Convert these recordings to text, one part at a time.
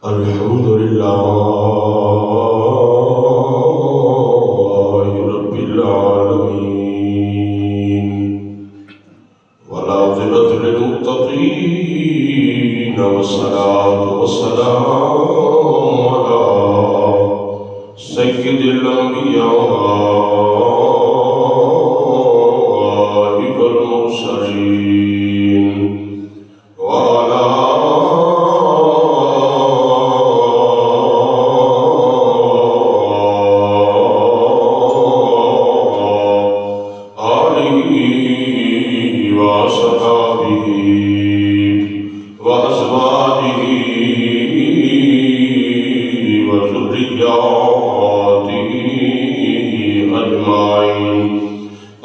الحمد لله رب العالمين، والعاقبة للمتقين، والصلاة والسلام على سيد الأنبياء والمرسلين، وعلى آله وأصحابه وأزواجه وذرياته أجمعين.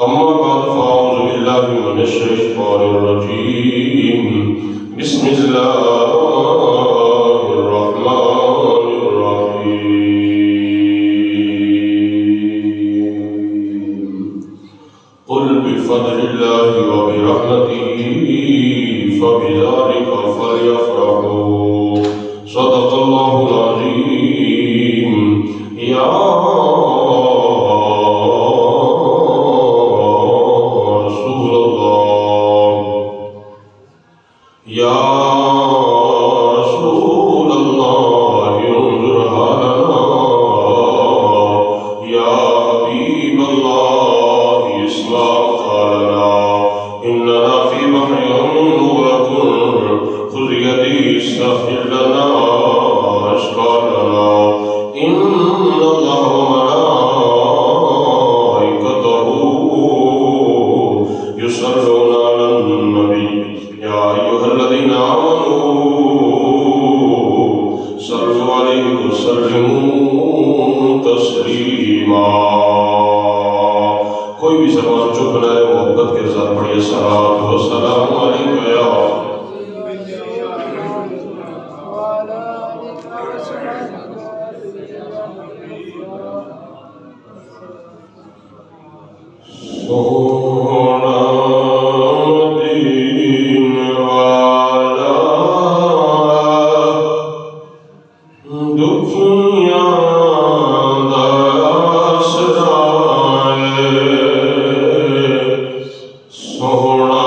أما بعد، فأعوذ بالله من الشيطان الرجيم. بسم الله الرحمن الرحيم. قل بفضل الله وبرحمته فبذلك فليفرحوا، صدق الله العظيم. يا رسول الله، يا رسول الله، انظر حالنا. يا حبيب الله، اسمع قالنا. إننا في بحر مغرق، خذ يدي استغفر لنا أشقالنا. إن الله وملائكته يصلون على النبي. يا أيها الذين آمنوا صلوا عليه وسلموا تسليما. کوئی بھی زبان چپ نہ رہے، محبت کے ساتھ پڑھیے صلوات و سلام علیکہ یا سونا دین والا، دکھیاں دا آسرا ہے. سونا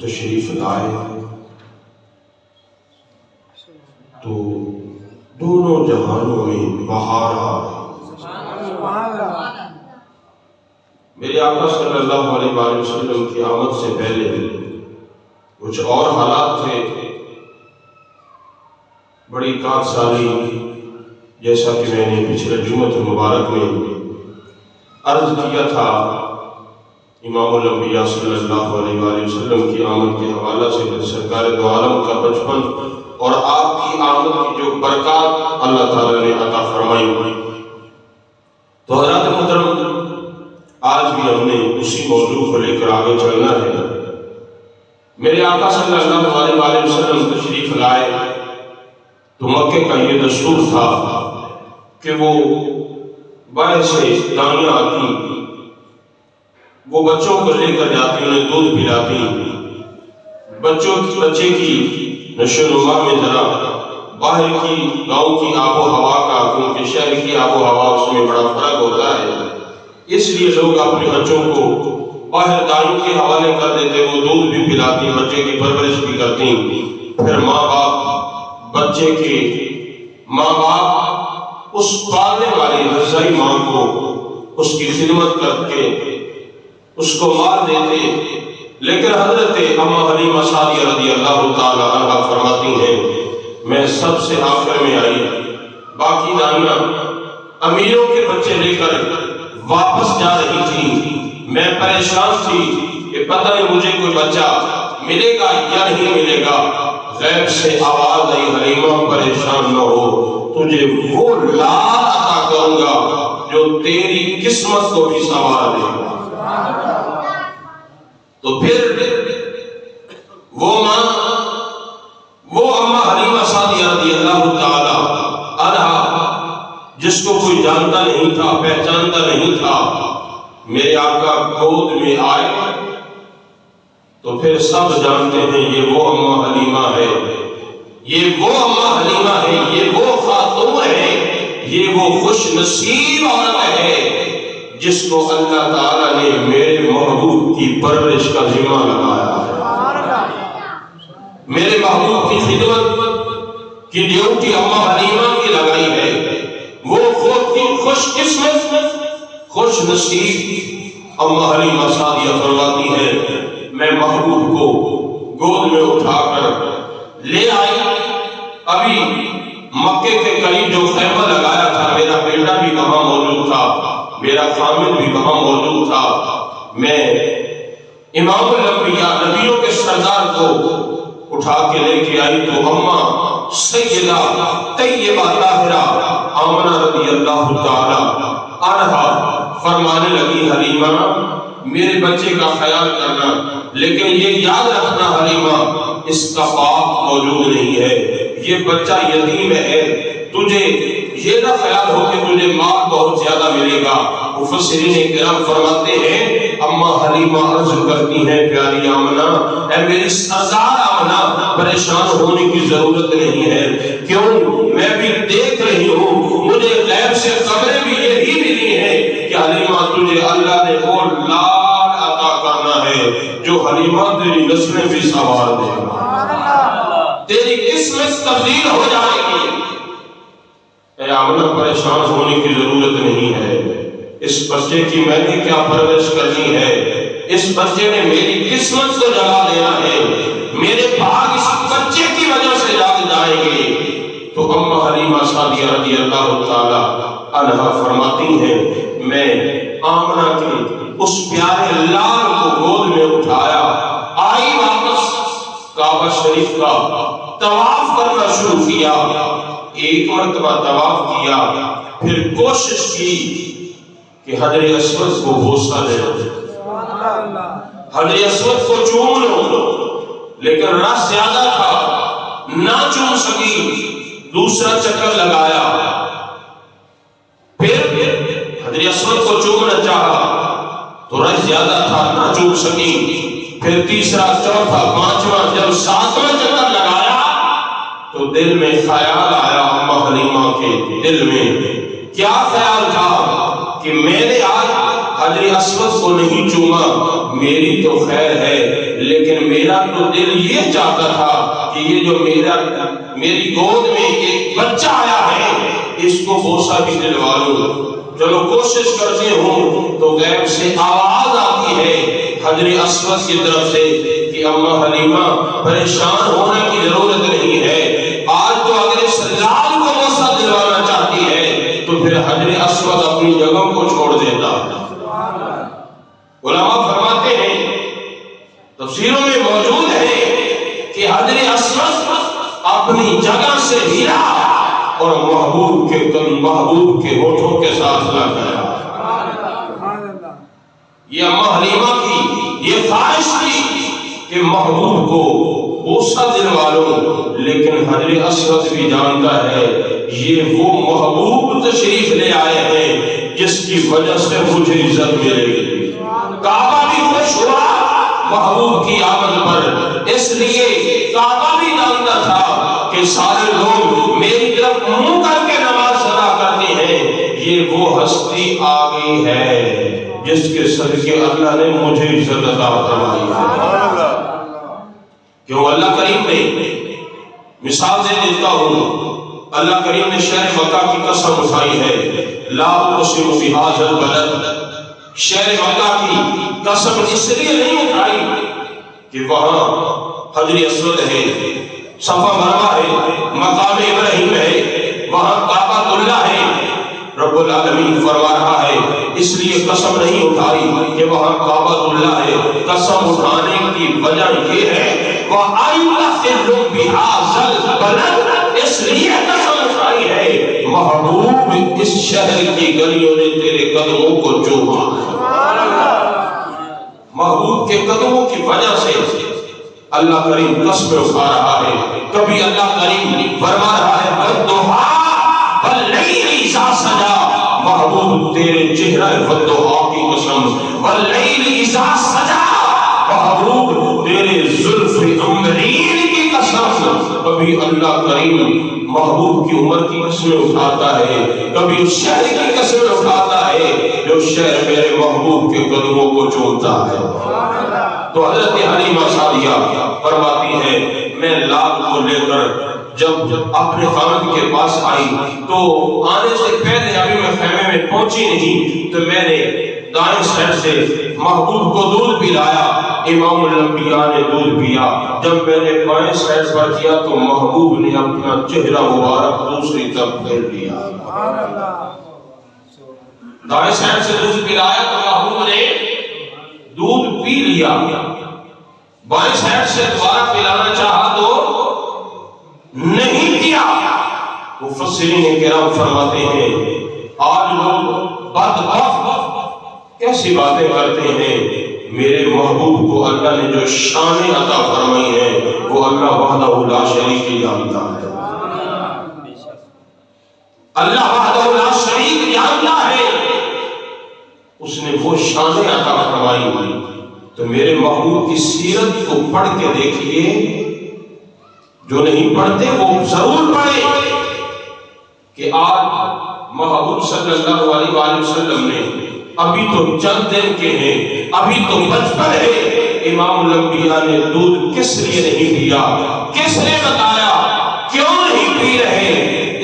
تشریف لائے تو دونوں جہانوں میں بہار میرے آقا صلی اللہ علیہ وسلم کی آمد سے پہلے کچھ اور حالات تھے. بڑی کات سالی جیسا کہ میں نے پچھلے جمعہ مبارک میں عرض کیا تھا امام الانبیاء صلی اللہ علیہ وآلہ وسلم کی آمد کے حوالہ سے سرکار دو عالم کا بچپن اور آپ کی آمد کی جو برکات اللہ تعالیٰ نے عطا فرمائی ہوئی. تو حضرات محترم آج بھی ہم نے اسی موضوع کو لے کر آگے چلنا ہے. میرے آقا صلی اللہ علیہ وآلہ وسلم تشریف لائے تو مکہ کا یہ دستور تھا کہ وہ باہر سے دانیاں آتی وہ بچوں کو لے کر جاتی انہیں دودھ پلاتی. بچے کی نشو و نما میں ذرا باہر کی گاؤں کی آب و ہوا کا کیونکہ شہر کی آب و ہوا اس میں بڑا فرق ہوتا ہے اس لیے لوگ اپنے بچوں کو باہر دانیوں کے حوالے کر دیتے وہ دودھ بھی پلاتی بچے کی پرورش بھی کرتی. پھر ماں باپ اس پالنے والی غذائی ماں کو اس کی خدمت کر کے اس کو مار دیتے. لیکن حضرت اما حلیمہ سعدیہ رضی اللہ تعالی عنہ فرماتی ہیں میں سب سے آخر میں آئی باقی دانیاں امیروں کے بچے لے کر واپس جا رہی تھی میں پریشان تھی کہ پتہ نہیں مجھے کوئی بچہ ملے گا یا نہیں ملے گا۔ غیب سے آواز آئی حلیمہ پریشان نہ ہو، تجھے وہ لال عطا کروں گا جو تیری قسمت کو بھی سنوار دے گا۔ تو پھر وہ اماں حلیمہ سعدیہ رضی اللہ تعالی عنہا جس کو کوئی جانتا نہیں تھا، پہچانتا نہیں تھا، میرے آقا گود میں آئے تو پھر سب جانتے ہیں یہ وہ اماں حلیمہ ہے، یہ وہ اماں حلیمہ ہے، یہ وہ خاتون ہے، یہ وہ خوش نصیب عورت ہے جس کو اللہ تعالیٰ نے میرے محبوب کی پرورش کا ذمہ لگایا ہے۔ میرے محبوب کی خدمت کی ڈیوٹی اماں حلیمہ کی لگائی ہے۔ وہ خود کی خوش قسمت خوش نصیب اماں حلیمہ سعدیہ فرماتی ہے میں محبوب کو گود میں اٹھا کر لے آئی۔ ابھی مکے کے قریب جو خیمہ لگایا تھا میرا بیٹا بھی وہاں موجود تھا، میرا خامد بھی وہاں موجود تھا۔ میں امام الانبیاء نبیوں کے سردار کو اٹھا کے لے کے آئی تو اماں سیدہ طیبہ طاہرہ آمنہ رضی اللہ تعالی عنہا فرمانے لگی حلیمہ میرے بچے کا خیال کرنا، لیکن یہ یاد رکھنا حلیمہ اس کا باپ موجود نہیں ہے، یہ بچہ یتیم ہے، تجھے یہ نہ خیال ہو کہ تجھے مال بہت زیادہ ملے گا۔ مفسرین کرام فرماتے ہیں اماں حلیمہ عرض کرتی ہیں پیاری آمنہ اے میری سردار آمنہ پریشان ہونے کی ضرورت نہیں ہے، کیوں میں بھی دیکھ رہی ہوں، مجھے غیب سے خبریں بھی یہی ملی ہیں کہ حلیمہ تجھے اللہ نے وہ لال عطا کرنا ہے جو حلیمہ تیری نسلیں بھی سنوار دے گا، تیری قسمت تبدیل ہو جائے گی۔ اے آمنہ پریشان ہونے کی ضرورت نہیں ہے، اس بچے کی میں نے کیا پرورش کرنی ہے، اس بچے نے میری قسمت کو جگا لینا ہے، میرے بھاگ اس بچے کی وجہ سے جاگ جائیں گے۔ تو اماں حلیمہ سعدیہ رضی اللہ تعالی عنہا فرماتی ہیں میں آمنہ کے اس پیارے لال کو گود میں اٹھایا، آئی واپس کعبہ شریف کا طواف کرنا شروع کیا، ایک مرتبہ طواف کیا، پھر کوشش کی کہ حجر اسود کو بوسہ دے حجر اسود کو چوم لو، لیکن رس زیادہ تھا نہ چوم سکی، دوسرا چکر لگایا، پھر حجر اسود کو چومنا چاہا تو رس زیادہ تھا نہ چوم سکی، پھر تیسرا چوتھا پانچواں جب ساتواں چکر لگایا تو دل میں خیال آیا اماں حلیمہ کے دل میں کیا خیال تھا کہ میں نے آج حجر اسود کو نہیں چوما، میری تو خیر ہے لیکن میرا تو دل یہ چاہتا تھا کہ یہ جو میری گود میں ایک بچہ آیا ہے اس کو بوسہ بھی دلوا لوں۔ چلو کوشش کرتے ہوں تو غیب سے آواز آتی ہے حجر اسود کی طرف سے کہ اماں حلیمہ پریشان ہونے کی ضرورت نہیں ہے، آج تو اگر اس لال کو بوسہ دلوانا چاہتی ہے تو پھر حجر اسود اپنی جگہ کو چھوڑ دیتا ہے۔ علماء فرماتے ہیں تفسیروں میں موجود ہے کہ حجر اسود اپنی جگہ سے ہلا اور محبوب کے ہونٹوں کے ساتھ لگایا۔ یہ اماں حلیمہ کی یہ خواہش تھی کہ محبوب کو بوسہ دلوا لو، لیکن حجر اسود بھی جانتا ہے یہ وہ محبوب تشریف لے آئے ہیں جس کی وجہ سے مجھے عزت ملے گی۔ کعبہ بھی خوش ہوا محبوب کی آمد پر، اس لیے کعبہ بھی جانتا تھا کہ سارے لوگ میری طرف منہ کر کے نماز ادا کرتے ہیں، یہ وہ ہستی آ گئی ہے جس کے صدقے اللہ نے مجھے عزت عطا فرمائی ہے۔ کیوں اللہ کریم نے مثال دے دیتا ہوں، اللہ کریم نے شہر مکہ کی قسم اٹھائی ہے، لا اقسم بہذا البلد، شہر مکہ کی قسم اس لیے نہیں اٹھائی کہ وہاں حجر اسود ہے، صفا مروہ ہے، مقام ابراہیم ہے، وہاں کعبۃ اللہ ہے، رب العالمین فرما رہا ہے اس لیے قسم نہیں اٹھائی کہ وہاں کعبۃ اللہ ہے، قسم اٹھانے کی وجہ یہ ہے وَأَنْتَخِلُ بِهَذَا الْبَلَدِ، اس لیے قسم اٹھائی ہے محبوب اس شہر کی گلیوں نے تیرے قدموں کو چوما۔ محبوب کے قدموں کی وجہ سے اللہ کریم قسم اٹھا رہا ہے۔ کبھی اللہ کریم فرما رہا ہے وَالضُّحَىٰ وَاللَّيْلِ إِذَا سَجَىٰ، محبوب تیرے چہرہ وَالضُّحَىٰ کی قسم، وَاللَّيْلِ إِذَا سَجَىٰ، محبوب تیرے زلف عمرین کی قسم۔ کبھی اللہ کریم محبوب کی عمر کی قسم اٹھاتا ہے، کبھی اس شہر کی قسم اٹھاتا ہے جو شہر میرے محبوب کے قدموں کو چومتا ہے۔ تو حضرت حلیمہ سعدیہ فرماتی ہے میں لال کو لے کر جب اپنے خاوند کے پاس آئی تو آنے سے پہلے ابھی میں خیمے میں پہنچی نہیں تو میں نے دائیں سائڈ سے محبوب کو دودھ پلایا، امام الانبیاء نے دودھ پیا۔ جب میں نے بائیں سائڈ پر کیا تو محبوب نے اپنا چہرہ مبارک دوسری طرف پھیر لیا۔ دائیں سائڈ سے دودھ پلایا تو محبوب نے دودھ پی لیا، بائیں سائڈ سے دوبارہ پلانا چاہا تو نہیں پیا۔ مفسرین کرام فرماتے ہیں آج لوگ بدبخت کیسی باتیں کرتے ہیں، میرے محبوب کو اللہ نے جو شان عطا فرمائی ہے وہ اللہ وحدہ لا شریک جانتا ہے۔ اللہ وحدہ لا شریک جانتا ہے، اس نے وہ شان عطا فرمائی۔ تو میرے محبوب کی سیرت کو پڑھ کے دیکھیے، جو نہیں پڑھتے وہ ضرور پڑھیں کہ آج محبوب صلی اللہ علیہ وآلہ وسلم نے ابھی تو چند دن کے ہیں، ابھی تو بچپن ہے، امام الانبیاء نے دودھ کس لیے نہیں پیا، کس نے بتایا کیوں نہیں پی رہے؟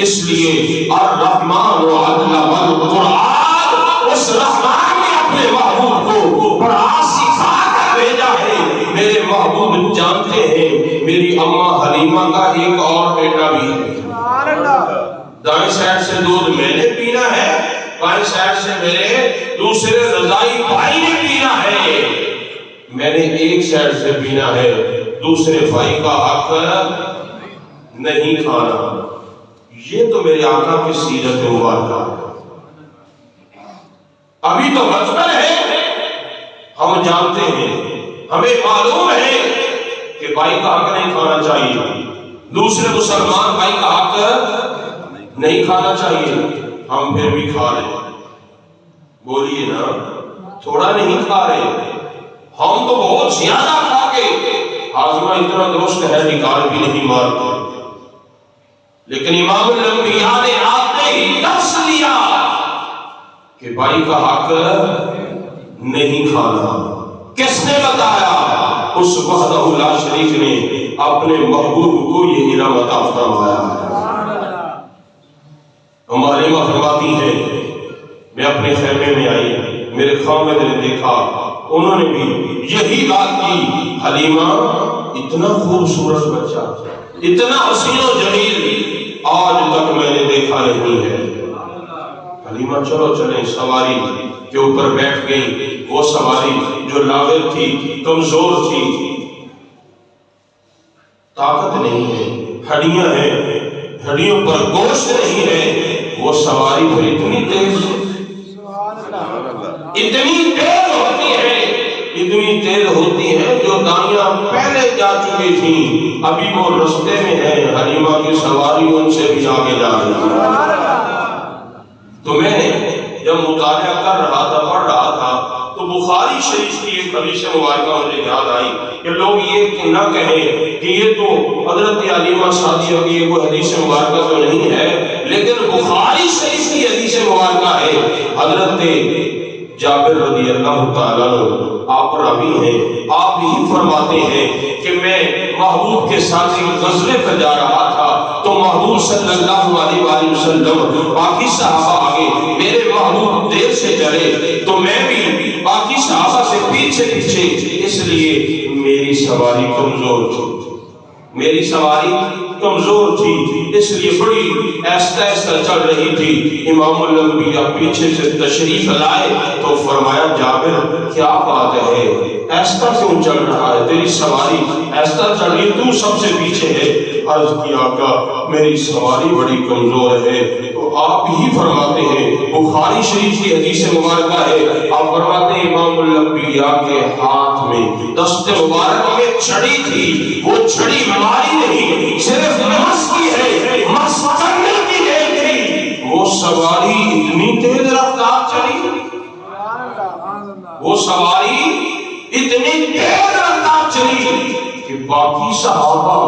اس لیے الرحمن علم القرآن، اس رحمان نے اپنے محبوب کو قرآن سکھا کر بھیجا ہے۔ میرے محبوب جانتے ہیں میری اماں حلیمہ کا ایک اور بیٹا بھی ہے، دائیں سائڈ سے دودھ میں نے پینا ہے، بائیں سائڈ سے میرے دوسرے رضائی بھائی نے پینا ہے، میں نے ایک سائڈ سے پینا ہے، دوسرے بھائی کا حق نہیں کھانا۔ یہ تو میرے آقا کی سیرت مبارکہ ہے۔ ابھی تو بچپن ہے، ہم جانتے ہیں، ہمیں معلوم ہے کہ بھائی کا حق نہیں کھانا چاہیے، دوسرے مسلمان بھائی کا حق نہیں کھانا چاہیے، ہم پھر بھی کھا رہے ہیں۔ بولیے نا، تھوڑا نہیں کھا رہے، ہم تو بہت زیادہ کھا کے ہاضمہ اتنا درست ہے نکال بھی نہیں مارتے۔ لیکن امام الانبیاء نے آتے ہی درس لیا کہ بھائی کا حق نہیں کھانا۔ کس نے بتایا؟ اس وحدہ لا شریک نے اپنے محبوب کو یہ علم عطا فرمایا ہے۔ حلیمہ فرماتی ہے میں اپنے خیمے میں آئی، میرے خاوند نے دیکھا، انہوں نے بھی یہی بات کی، حلیمہ اتنا خوبصورت بچہ، اتنا حسین و جمیل آج تک میں نے دیکھا نہیں ہے۔ حلیمہ چلو چلیں، سواری کے اوپر بیٹھ گئی، وہ سواری جو لاغر تھی، کمزور تھی، طاقت نہیں ہے، ہڈیاں ہیں، ہڈیوں پر گوشت نہیں ہے، وہ سواری پر اتنی تیز ہوتی ہے جو دانیاں پہلے جا چکی تھیں، ابھی وہ رستے میں ہے، حلیمہ کی سواری ان سے بھی آگے جا رہی ہے۔ تو میں نے جب مطالعہ کر رہا تھا، پڑھ رہا تھا، تو بخاری شریف کی ایک حدیث مبارکہ مجھے یاد آئی کہ لوگ یہ نہ کہیں کہ یہ تو حضرت حلیمہ سعدیہ کی ایک حدیث مبارکہ تو نہیں ہے، لیکن بخاری شریف کی حدیث مبارکہ ہے۔ حضرت جابر رضی اللہ تعالیٰ عنہ آپ راوی ہیں، آپ ہی فرماتے ہیں کہ میں محبوب کے ساتھ ایک غزوے پر جا رہا تھا تو محبوب صلی اللہ علیہ وآلہ وسلم باقی صحابہ آگے، میرے محبوب دیر سے چلے تو میں بھی باقی صحابہ سے پیچھے پیچھے، اس لیے میری سواری کمزور تھی۔ میری سواری کمزور تھی، اس لیے بڑی آہستہ آہستہ چل رہی تھی۔ امام الانبیاء پیچھے سے تشریف لائے تو فرمایا جابر کیا بات ہے، آہستہ کیوں چل رہا ہے، تیری سواری آہستہ چل رہی، تو سب سے پیچھے ہے۔ عرض کیا آقا میری سواری بڑی کمزور ہے، تو آپ ہی فرماتے ہیں، بخاری شریف کی حدیث مبارکہ ہے، آپ فرماتے ہیں امام الانبیاء کے ہاتھ میں دست مبارک میں چھڑی تھی، وہ چھڑی ماری نہیں، صرف مس کی ہے، مس کرنے کی ہے تھی۔ وہ سواری اتنی تیز رفتار چلی، وہ سواری اتنی تیز رفتار چلی کہ باقی صحابہ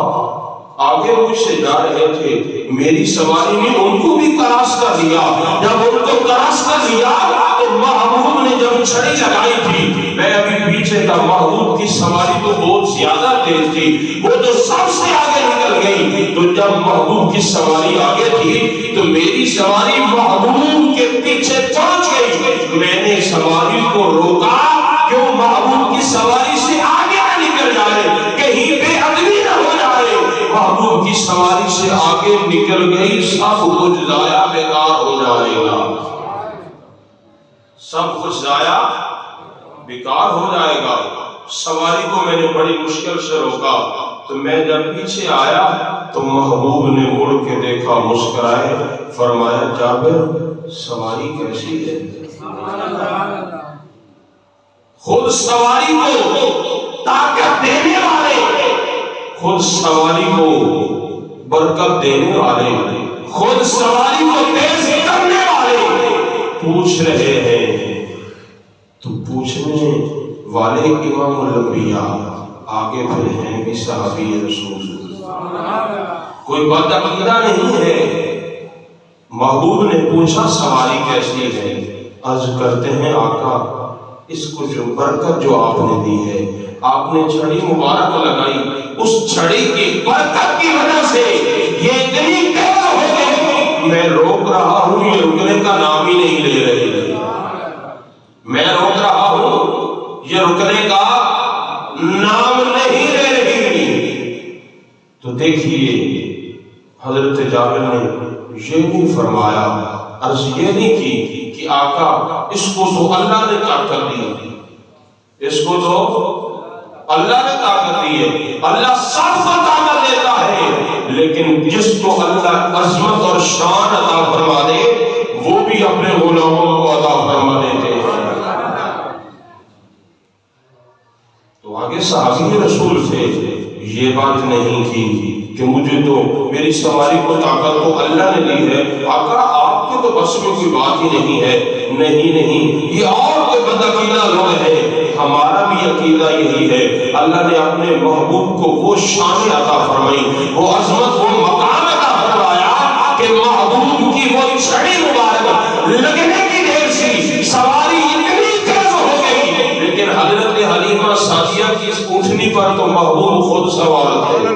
آگے مجھ سے جا رہے تھے، میری سواری نے ان کو بھی کراس کر لیا۔ جب ان کو کراس کر لیا تو محبوب نے جب چھڑی لگائی تھی، میں ابھی پیچھے تھا، محبوب کی سواری تو بہت زیادہ تیز تھی، وہ تو سب سے آگے نکل گئی۔ تو جب محبوب کی سواری آگے تھی تو میری سواری محبوب کے پیچھے پہنچ گئی۔ میں نے سواری کو روکا، کیوں محبوب کی سواری سے آگے نہ نکل جائے، کہیں بے ادبی نہ ہو جائے۔ محبوب کی سواری سے آگے نکل گئی، سب کچھ ضائع بیکار ہو جائے گا، سب کچھ ضائع بیکار ہو جائے گا۔ سواری کو میں نے بڑی مشکل سے روکا، تو میں جب پیچھے آیا تو محبوب نے مڑ کے دیکھا، مسکرائے، فرمایا جابر سواری کیسی ہے؟ خود سواری کو طاقت دینے والے، خود سواری کو برکت دینے والے، خود سواری کو تیز کرنے والے پوچھ رہے ہیں، تو پوچھنے والے امام الانبیاء آگے پھر ہیں بھی صحابی رسول، کوئی بد عقیدہ نہیں ہے۔ محبوب نے پوچھا سواری کیسی ہے؟ عرض کرتے ہیں آقا اس کو جو برکت جو آپ نے دی ہے، آپ نے چھڑی مبارک لگائی، اس چھڑی کی برکت کی وجہ سے یہ اتنی تیز ہو گئی، میں روک رہا ہوں یہ رکنے کا نام ہی نہیں لے رہے، میں روک رہا ہوں یہ رکنے کا نام نہیں لے رہی۔ تو دیکھیے حضرت جابر نے یہ نہیں فرمایا، عرض یہ نہیں کی کہ آقا اس کو تو اللہ نے طاقت دی، اس کو تو اللہ نے طاقت دی ہے، اللہ سب کو طاقت دیتا ہے، لیکن جس کو اللہ عظمت اور شان عطا فرما دے وہ بھی اپنے غلاموں کو عطا فرما دیتے ہیں۔ تو آگے صحابی رسول سے یہ بات نہیں کی کہ مجھے تو میری سواری کو طاقت تو اللہ نے دی ہے، آقا آپ کے تو بس میں کوئی بات ہی نہیں ہے۔ نہیں، یہ اور کوئی بد عقیدہ لوگ ہیں، ہمارا بھی عقیدہ یہی ہے، اللہ نے اپنے محبوب کو وہ شان عطا فرمائی، وہ عظمت، وہ مقام عطا فرمایا کہ محبوب کی وہ چھڑی مبارک لگنے کی دیر سی سواری اتنی تیز ہو گئی، لیکن حضرت حلیمہ سعدیہ کی اس اونٹنی پر تو محبوب خود سوار تھے،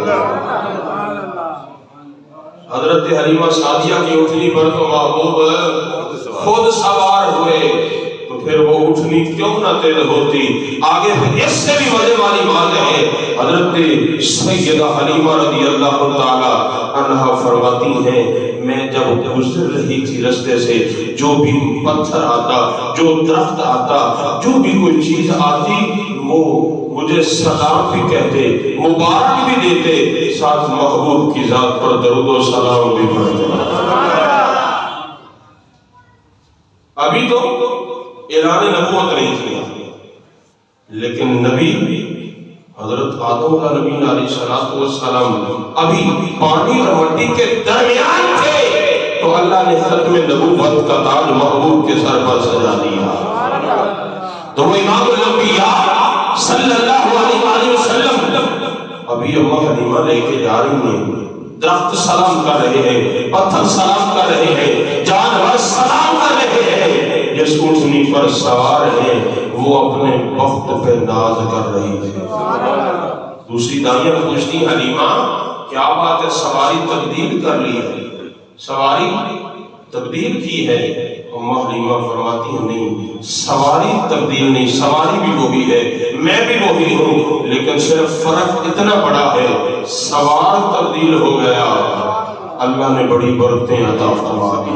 حضرت حلیمہ سعدیہ کی اونٹنی پر تو محبوب خود سوار ہوئے، تو پھر وہ اونٹنی کیوں نہ تیز ہوتی۔ آگے اس سے بھی مزے والی بات ہے، حضرت سیدہ حلیمہ رضی اللہ تعالی عنہا فرماتی ہیں، میں جب گزر رہی تھی رستے سے، جو بھی پتھر آتا، جو درخت آتا، جو بھی کوئی چیز آتی، وہ مجھے سلام بھی کہتے، مبارک بھی دیتے، ساتھ محبوب کی ذات پر درود و سلام بھی پڑھتے۔ ابھی تو اعلان نبوت نہیں کیا، لیکن نبی حضرت آدم کا نبی علیہ السلام ابھی پانی اور مٹی کے درمیان تھے، تو اللہ نے ختم نبوت کا تاج محبوب کے سر پر سجا دیا۔ تو وہ امام الانبیاء صلی اللہ علیہ وآلہ وسلم ابھی اماں حلیمہ لے کے جا رہی ہیں، درخت سلام کر رہے ہیں، پتھر سلام کر رہے ہیں، جانور سلام کر رہے ہیں، جس اونٹنی پر سوار ہیں وہ اپنے بخت پہ ناز کر رہی ہے۔ دوسری دائیاں پوچھتی حلیمہ کیا بات ہے، سواری تبدیل کر لی ہے، سواری تبدیل کی ہے؟ اما حلیمہ فرماتی ہیں نہیں، سواری تبدیل نہیں، سواری بھی وہی ہے، میں بھی وہی ہوں، لیکن صرف فرق اتنا بڑا ہے، سوار تبدیل ہو گیا، اللہ نے بڑی برکتیں عطا فرما دی۔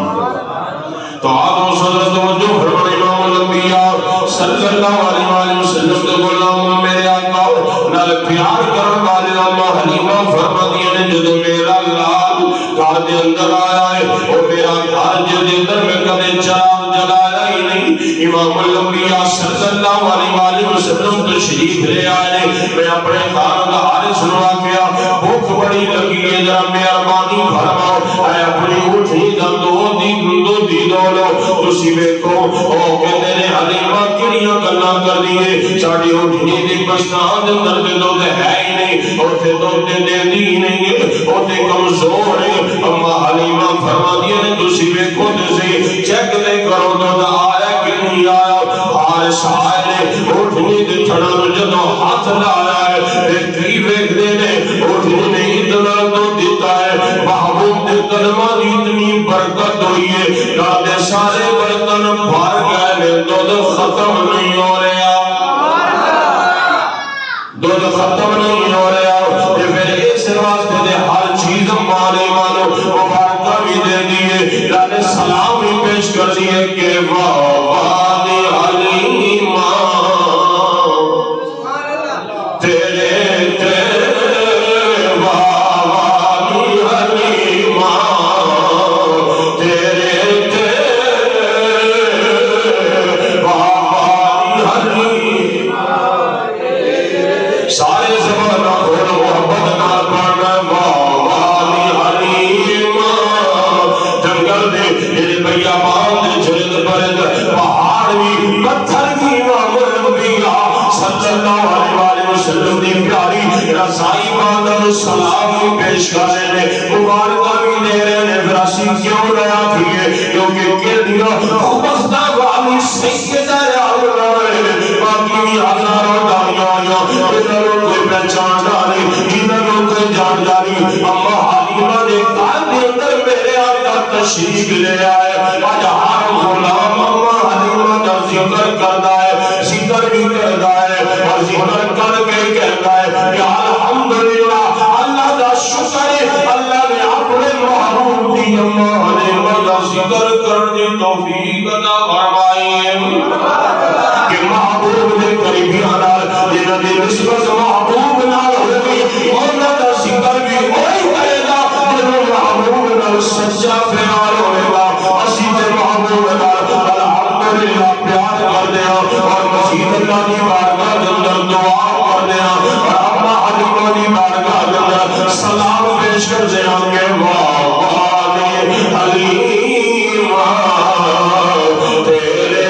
تو آپ حضرت توجہ فرمائیں، امام الانبیاء صلی اللہ علیہ وآلہ وسلم کے غلام میرے آقا نال پیار کرن والے اما حلیمہ فرماتی ہیں جدوں میرا لال گھر دے اندر آیا ہے، او میرا گھر جدے اندر میں کبھی چراغ جلایا ہی نہیں، امام الانبیاء صلی اللہ علیہ وآلہ وسلم تشریف لے آئے، میں اپنے خان کا حال سنوا کیا، بھوک بڑی لگی ہے، ذرا مہربانی فرماؤ، اے اپنی اٹھنی دو دی دولو، تسی ویکھو او کہندے نے حلیمہ کڑیاں گلاں کر دیے، ساڈی اٹھنی دی بستان دے اندر تے دودھ ہے ہی نہیں، اوتھے دودھ دے دی نہیں ہے، اوتھے کمزور ہے۔ اما حلیمہ فرماتی ہیں تسی ویکھو تسی چیک دے کرو دودھ آیا کہ نہیں آیا، بارش آئے نے اٹھنی دے تھڑا جدوں ہاتھ لایا ہے، دیکھی ویکھ دے نے اٹھنی نے اتنا دودھ دیتا ہے، محبوب دے قدمہ دی اتنی برکت ہوئی ہے، دے سارے برتن بھر گئے نے، دودھ ختم نہیں ہو رہا، دودھ ختم نہیں ہو رہا، پھر اس واسطے دے ہر چیز مانے مانو مبارکہ بھی دے دیئے، لانے سلام بھی پیش کر دیئے کہ وَوَادِ حلیمہ تیرے تیرے وَوَادِ حلیمہ تیرے سارے زمانہ کھولو محبت نال پڑھنا وَوَادِ حلیمہ، جنگل دے میرے بیابان دے جرد برد پہاڑ بھی پتھر بھی امام الانبیاء صلی اللہ علیہ وآلہ وسلم دی پیاری رضائی باندر سلام بھی پیش کرنے نے، مبارکہ بھی دے رہے نے، فراسی کیوں رہا تھی کیونکہ کہہ دیا خوبستہ والی سیدہ اللہ ہے، باقی بھی ہزاروں داریاں انہوں کوئی پہچان ڈالی، انہوں کوئی جان ڈالی، اما حلیمہ نے گھر دے اندر میرے آقا تشریف لے آئے، آج ہر غلام اما حلیمہ کا ذکر کرتا ہے، ذکر بھی کرتا ہے، اور ذکر کر کے کہتا ہے کہ الحمدللہ اللہ دا شکر ہے، اللہ نے اپنے محبوب دی اما حلیمہ کا ذکر کرنے توفیق عطا فرمائی ہے، کہ محبوب دے قریبی آنا جنہاں دی نسبت محبوب نال ہوگی، انہاں دا ذکر بھی ہوئی کرے گا، جنہاں محبوب نال سچا پیار ہوئے گا، اسی تے محبوب نال الحمدللہ پیار کر دیا، اور مسجد اللہ دی بارگاہ دے اندر دعا کر دیا، اور اما حلیمہ دی بارگاہ دے اندر سلام پیش کر دیا کہ وَوَادِ حلیمہ تیرے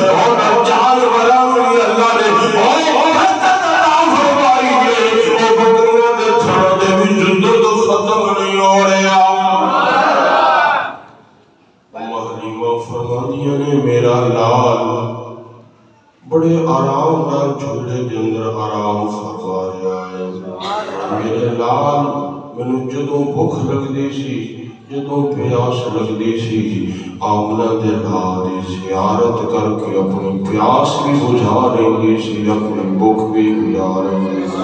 اور میرے لال مینوں جدوں بھوک لگدی سی جدوں پیاس لگدی سی آمنہ دے لال دی زیارت کر کے اپنی پیاس بھی بجھا لینگی سی اپنی بھوک بھی بجھا لینگی سی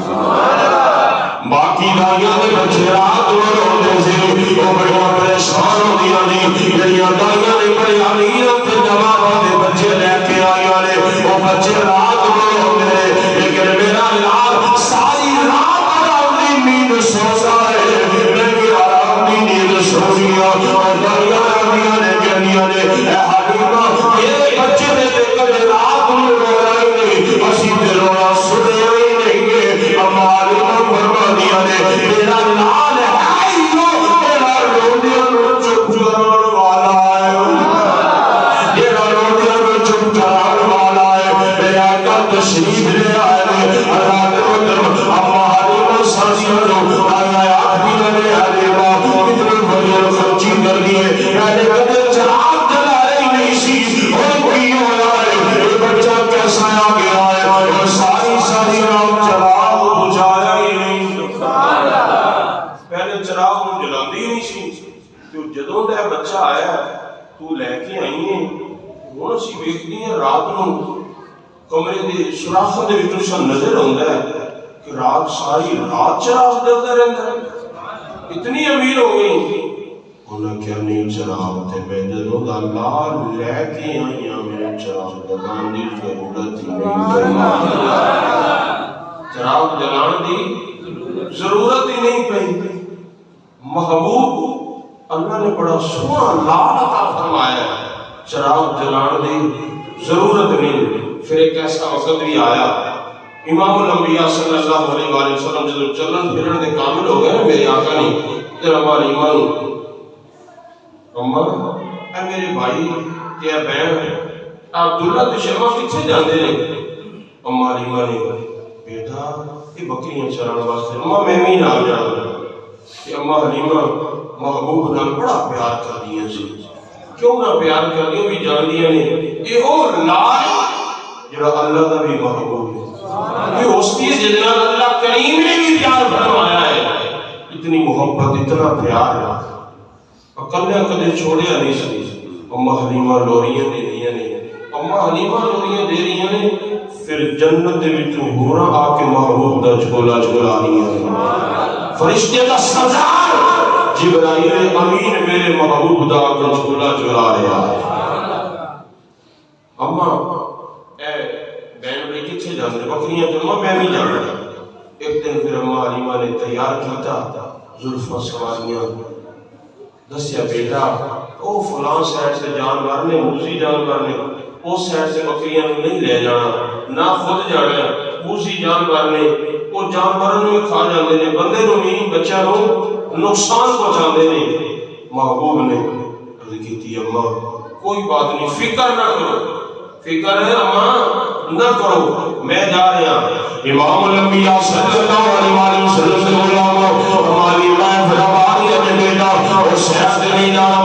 باقی دائیاں دے بچے رات روندے سی وہ بڑیاں پریشان ہوندیاں نے جڑیاں دائیاں نے بڑے امیر تے نواباں دے بچے لے کے آئیاں نے وہ بچے رات روندے لیکن میرا لال ساری رات آرام دی نیند سوتا ہے لیکن آرام دی نیند سویا اور دائیاں آندیاں نے کہندیاں نے اے حلیمہ میرے بچے نے تے کدے رات نوں رویا ہی نہیں اسی تے رویا سنیا ہی نہیں ہے اما حلیمہ فرما دیا نے میرا لال ہے میرا روندیاں نوں چپ کران والا ہے میرا روندیاں نوں چپ کران والا ہے میرا آقا تشریف لے آئے اللہ دے مطلب اما حلیمہ سانسیاں نوں آیا آخری نے حلیمہ کتنے فضل خرچی کر دیے میں نے کدے چراغ جلائے ہی نہیں سی اور کی ہوا ہے یہ بچہ کیسا آ گیا ہے اور ساری رات چراغ بجھایا ہی نہیں پہلے چراغ نوں جلاندی ہی نہیں سی تو جدوں دا بچہ آیا تو لے کے آئی ہے ہن اسی ویکھدی ہیں رات نوں کمرے دے سوراخاں دے وچوں سا نظر آوندا ہے کہ رات ساری رات چراغ جلدا رہندا ہے اتنی امیر ہو گئی انہاں کیا نہیں چراغ تے میں جدوں دا لال لے کے آئی ہاں میرے چراغ جلان دی ضرورت ہی نہیں چراغ جلان دی ضرورت ہی نہیں پئی محبوب اللہ نے بڑا سونا لال عطا فرمایا چراغ جلان دی ضرورت نہیں پھر ایک ایسا وقت بھی آیا امام الانبیاء صلی اللہ علیہ وآلہ وسلم جدو چلن پھرن دے کامل ہو گئے میرے آقا نہیں تیرا ہماری ایمان اما اے میرے بھائی کیا بہن عبداللہ تے شمع کتنے جاندے نے اما حلیمہ نے بیٹا یہ بکریاں چران واسطے اما میں بھی نہ جانا کہ اما حلیمہ محبوب نال بڑا پیار کر دیا سی کیوں نہ پیار کر دیا بھی جان دیا نے یہ او لال جڑا اللہ دا بھی محبوب ہے یہ ہستی ہے جنہاں اللہ کریم نے بھی پیار فرمایا ہے اتنی محبت اتنا پیار ہے اکلیاں کدے چھوڑیا نہیں سی اما حلیمہ لوریاں دے دیا نے اما حلیمہ لوریاں دے رہی ہیں پھر جنت دے وچوں ہوراں آ کے محبوب دا جھولا جھولا رہی ہیں فرشتے دا سردار جبرائیل امین میرے محبوب دا جھولا جھولا رہا ہے اما اے بہن بھائی کتنے جاندے بکریاں جمع میں بھی جانا ایک دن پھر اما حلیمہ نے تیار کیتا زلفاں سواریاں دسیا بیٹا او فلان سائڈ سے جانور نے موسی جانور نے اس سائڈ سے بکریاں نہیں لے جانا نہ خود جانا موسی جانور نے وہ جانوروں میں کھا جاندے نے بندے نوں نہیں بچیاں نوں نقصان پہنچاندے نے محبوب نے عرض کیتی اما کوئی بات نہیں فکر نہ کرو فکر ہے اما نہ کرو میں جا رہا امام الانبیاء صلی اللہ علیہ وسلم سے غلام ہماری ماں فرمانی ہے بیٹا اور شہر نہیں جانا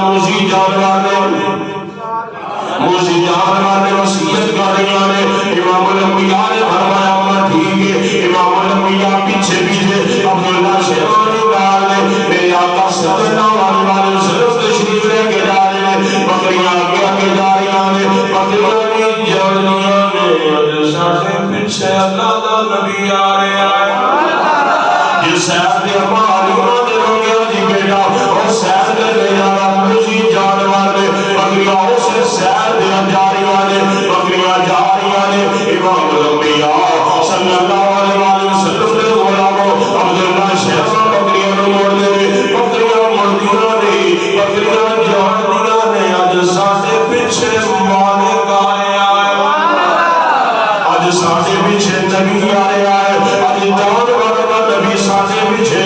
موسی جانور نے وصیت کر رہی ہیں امام الانبیاء نے فرمایا اما ٹھیک ہے امام الانبیاء پیچھے عبداللہ شہرانی نال نے میرے آقا صلی اللہ علیہ وسلم تشریف لے کے جا رہے ہیں بکریاں آگے جا رہی ہیں بکریاں نہیں جانیاں نے اج ساڈے پیچھے اللہ دا نبی آ رہا ہے جس شہر دے اما حلیمہ دے روگیا جی بیٹا اور شہر دے لے جانا موسی جانور نے بکریاں اس شہر دے جا رہی ہیں بکریاں جا رہی ہیں امام الانبیاء صلی اللہ علیہ وسلم نے غلام عبداللہ شہر بکریاں نوں موڑ دے بکریاں مردیاں نہیں بکریاں جاندیاں نے اج ساڈے پیچھے مالک آیا ہے اج ساڈے پیچھے نبی آیا ہے اج جانور دا نبی ساڈے پیچھے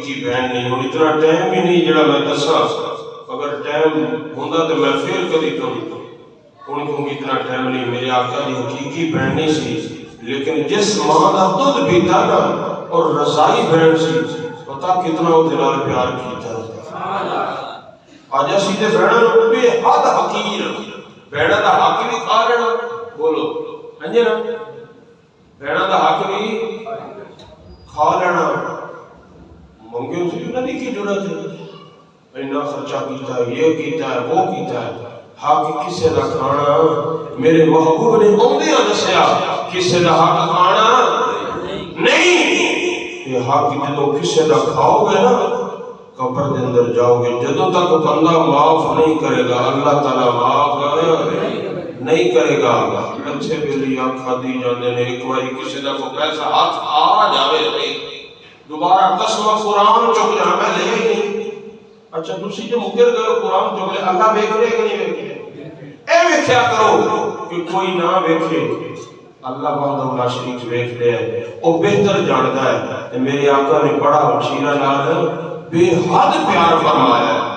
حقیقی بہن نہیں ہوں، اتنا ٹائم ہی نہیں جڑا میں دسا، اگر ٹائم ہوندہ تو میں پھر کبھی کیونکہ اتنا ٹائم نہیں، میرے آقا دی حقیقی بہن نہیں سی، لیکن جس ماں دا دودھ پیتا نا اور رضائی بہن سی، پتا کتنا وہ دلال پیار کیتا ہے۔ آج اسی تے بہناں بے حد حقیر، بہناں دا حق بھی کھا لینا، بولو ہنجے نا، بہناں دا حق بھی کھا لینا، منگے اسے بھی نہ کی ضرورت ہے، اتنا خرچہ کیتا ہے، یہ کیتا ہے، وہ کیتا ہے، حق کسے دا کھانا، میرے محبوب نے اوندیاں دسیا کسے دا حق کھانا نہیں، یہ حق جدو کسے دا کھاؤ گے نا قبر دے اندر جاؤ گے، جدو تک بندہ معاف نہیں کرے گا اللہ تعالیٰ معاف نہیں کرے گا۔ اچھے بلی آنکھا دی جاندے نے، ایک باری کسی دا کو پیسہ ہاتھ آ جاوے نہیں، دوبارہ قسم قرآن چک جانا میں لے ہی نہیں، اچھا دوسری جو مکر گئے قرآن چک لے، اللہ بیک لے کہ نہیں بیک، اے ویکھیا کرو کہ کوئی نہ ویکھے، اللہ وحدہ لا شریک ویکھ لے، وہ بہتر جانتا ہے۔ میرے آقا نے بڑا مشیرہ نال بے حد پیار فرمایا ہے،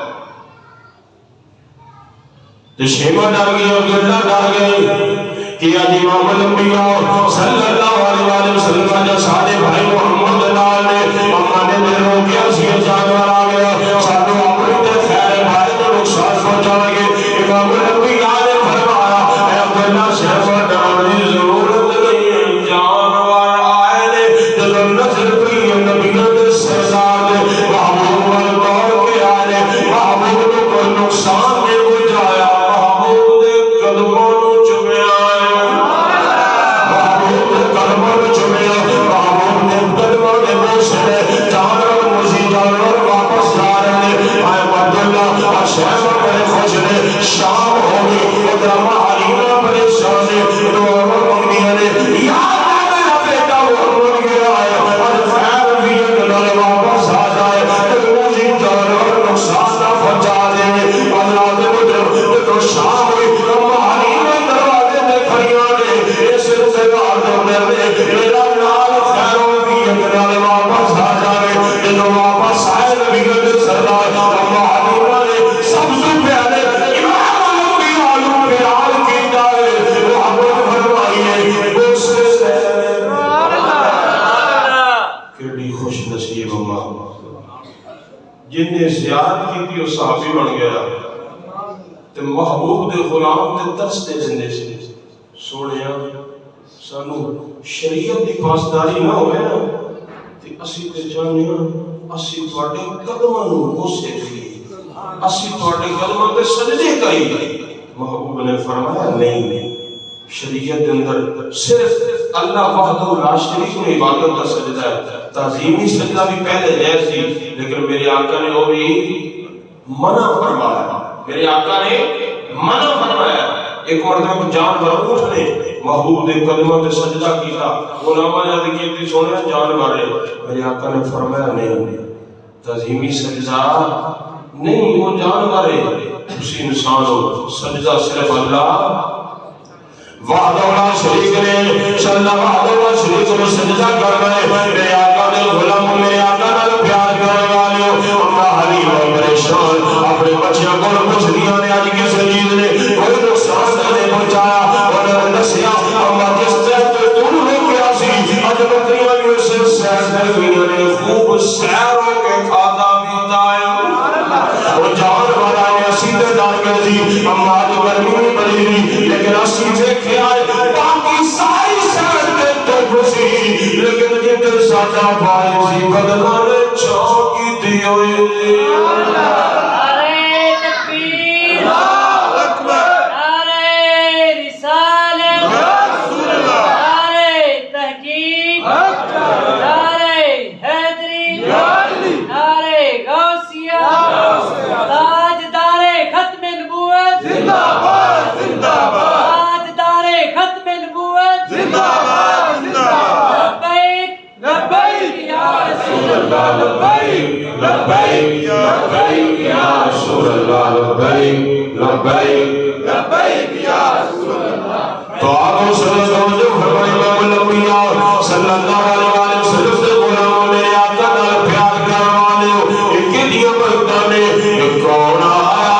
تو شیمہ ڈر گئی اور گلہ ڈر گئی کہ آج امام الانبیاء صلی اللہ علیہ وسلم جو سارے بھائی محمد لال نے امانے دے رو کیا سی جانور آ گیا، ساتھوں اپنی تے خیر بھائی جو نقصان پہنچا گے، امام الانبیاء نے فرمایا اے عبداللہ شیمہ ڈرنے ضرورت نہیں، جانور آئے نے جو نظر کی نبیوں دے سردار دے محبوب والدور کے آئے، محبوب کو کوئی نقصان نہیں پہنچایا، محبوب دے قدموں چمیا ہے، محبوب دے قدموں چمیا، محبوب دے قدموں دے بوسے جانور مجھے جانور واپس جا رہے ہیں۔ آئے عبداللہ اور شہر بڑے خوش نے، شام ہو گئی ادھر حلیمہ پریشان ہے، دعا مانگنی ہے، یا میرا بیٹا محمد گیا ہے اور خیر بھی اندر واپس آ جائے، مجھے جانور نقصان نہ پہنچا دے۔ اللہ دے مجھے تو شام ہوئی حلیمہ دروازے میں کھڑیاں نے، اس انتظار دے میرا نال خیر بھی اندر واپس آ جائے، جنہوں واپس آئے نبی کے سردار حلیمہ نے سب سے پیارے امام الانبیاء کو پیار کیتا ہے، محبت فرمائیے اس سے کیڑی خوش نصیب ماں جن نے زیارت کی تھی وہ صحابی بن گیا، تے محبوب دے غلام تے ترس دے دندے سے سونیا سانو شریعت دی پاسداری نہ ہوئے نا تے اسی تے چاہنے اسی تواڈے قدماں نوں بوسے کریے، اسی تواڈے قدماں تے سجدے کریے۔ محبوب نے فرمایا نہیں، شریعت دے اندر صرف اللہ وحدہ لا شریک میں عبادت کا سجدہ ہے، تعظیمی سجدہ بھی پہلے جائز تھی، لیکن میرے آقا نے وہ بھی منع فرمایا، میرے آقا نے منع فرمایا۔ ایک مرتبہ جانور اونٹ نے محبوب دے قدموں تے سجدہ کیتا، علماء نے کہتے سونے جانور ہے، میرے آقا نے فرمایا نہیں، تعظیمی سجدہ نہیں، وہ جانور ہے، اسی انسان ہو، سجدہ صرف اللہ وحدہ لا شریک نے، صلی اللہ علیہ شریک نے سجدہ کر رہے، میرے آقا نے غلام، میرے آقا نے پیار کرنے والے، اماں حلیمہ پریشان اپنے بچیاں کو کچھ دیا نے، آج کسی چیز نے کوئی نقصان نہیں پہنچایا، انہوں نے دسیا اماں جس طرح تو ہو گیا سی، آج بکریاں بھی اسے سیر کر گئی نے، خوب سیر ہو کے کھاتا پیتا ہے، وہ جان والا نے سیدھے ڈال کے دی، اماں جو گرمی نہیں بڑی نہیں، لیکن اسی دیکھے آئے باقی ساری سیر کے تو خوشی، لیکن جتنے ساتھا پائے سی بدلہ نے چونکی دی ہوئی دی۔ لبیک لبیک لبیک یا رسول اللہ، لبیک لبیک لبیک یا رسول اللہ۔ تو آپ اس رسول جو فرمائی امام الانبیاء صلی اللہ علیہ وسلم سے غلام میرے آقا نال پیار کروانے پتہ نہیں کون آیا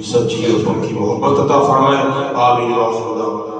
سچی اور پکی محبت عطا فرمائے. آمین.